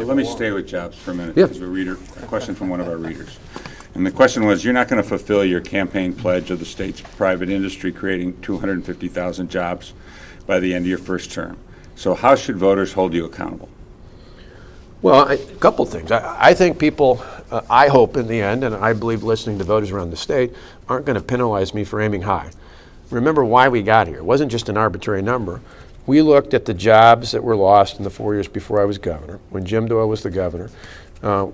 let me stay with jobs for a minute. Yeah. Because a question from one of our readers. And the question was, you're not going to fulfill your campaign pledge of the state's private industry creating 250,000 jobs by the end of your first term. So how should voters hold you accountable? Well, a couple things. I think people, I hope in the end, and I believe listening to voters around the state, aren't going to penalize me for aiming high. Remember why we got here. It wasn't just an arbitrary number. We looked at the jobs that were lost in the 4 years before I was governor, when Jim Doyle was the governor,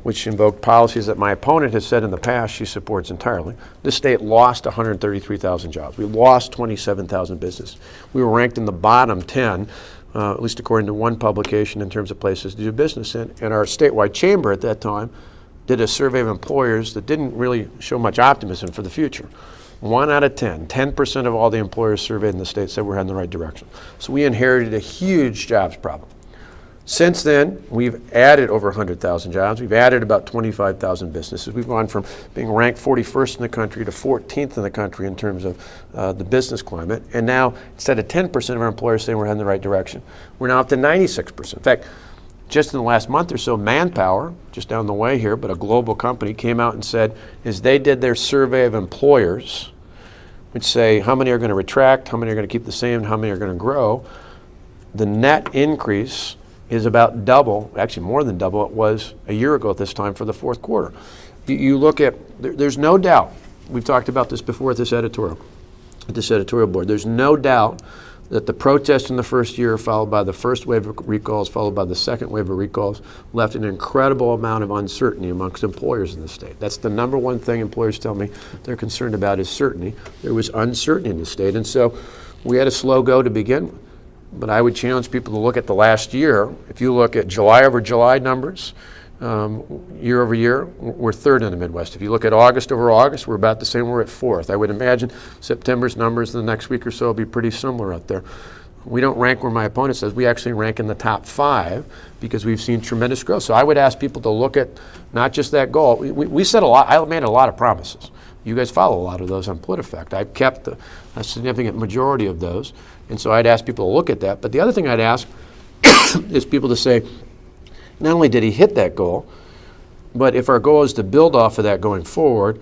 which invoked policies that my opponent has said in the past she supports entirely. This state lost 133,000 jobs. We lost 27,000 businesses. We were ranked in the bottom 10, at least according to one publication, in terms of places to do business in. And our statewide chamber at that time did a survey of employers that didn't really show much optimism for the future. 1 out of 10, 10% of all the employers surveyed in the state said we're heading in the right direction. So we inherited a huge jobs problem. Since then, we've added over 100,000 jobs. We've added about 25,000 businesses. We've gone from being ranked 41st in the country to 14th in the country in terms of the business climate. And now, instead of 10% of our employers saying we're heading in the right direction, we're now up to 96%. In fact, just in the last month or so, Manpower, just down the way here, but a global company, came out and said, as they did their survey of employers, which say how many are going to retract, how many are going to keep the same, and how many are going to grow, the net increase is about double, actually more than double it was a year ago at this time for the fourth quarter. You look at, there's no doubt, we've talked about this before at this editorial board, there's no doubt that the protest in the first year, followed by the first wave of recalls, followed by the second wave of recalls, left an incredible amount of uncertainty amongst employers in the state. That's the number one thing employers tell me they're concerned about is certainty. There was uncertainty in the state, and so we had a slow go to begin with. But I would challenge people to look at the last year. If you look at July over July numbers, year over year, we're third in the Midwest. If you look at August over August, we're about the same. We're at fourth. I would imagine September's numbers in the next week or so will be pretty similar out there. We don't rank where my opponent says. We actually rank in the top 5 because we've seen tremendous growth. So I would ask people to look at not just that goal. We said a lot. I made a lot of promises. You guys follow a lot of those on PolitiFact. I've kept a significant majority of those. And so I'd ask people to look at that. But the other thing I'd ask is people to say, not only did he hit that goal, but if our goal is to build off of that going forward,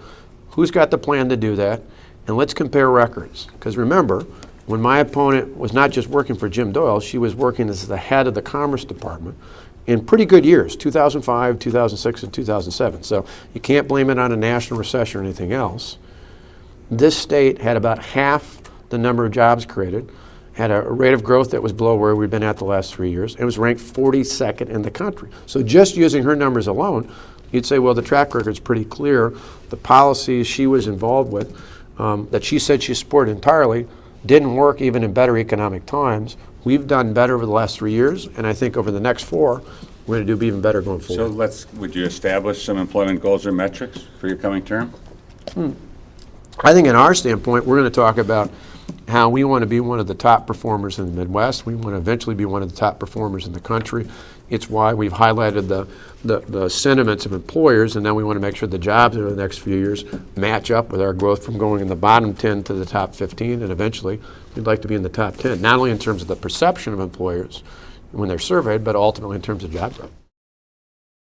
who's got the plan to do that? And let's compare records. Because remember, when my opponent was not just working for Jim Doyle, she was working as the head of the Commerce Department in pretty good years, 2005, 2006, and 2007. So you can't blame it on a national recession or anything else. This state had about half the number of jobs created, had a rate of growth that was below where we've been at the last 3 years. It was ranked 42nd in the country. So just using her numbers alone, you'd say, well, the track record's pretty clear. The policies she was involved with, that she said she supported entirely, didn't work even in better economic times. We've done better over the last 3 years, and I think over the next 4, we're going to do even better going forward. So would you establish some employment goals or metrics for your coming term? I think in our standpoint, we're going to talk about how we want to be one of the top performers in the Midwest. We want to eventually be one of the top performers in the country. It's why we've highlighted the sentiments of employers, and now we want to make sure the jobs over the next few years match up with our growth from going in the bottom 10 to the top 15, and eventually we'd like to be in the top 10, not only in terms of the perception of employers when they're surveyed, but ultimately in terms of job growth.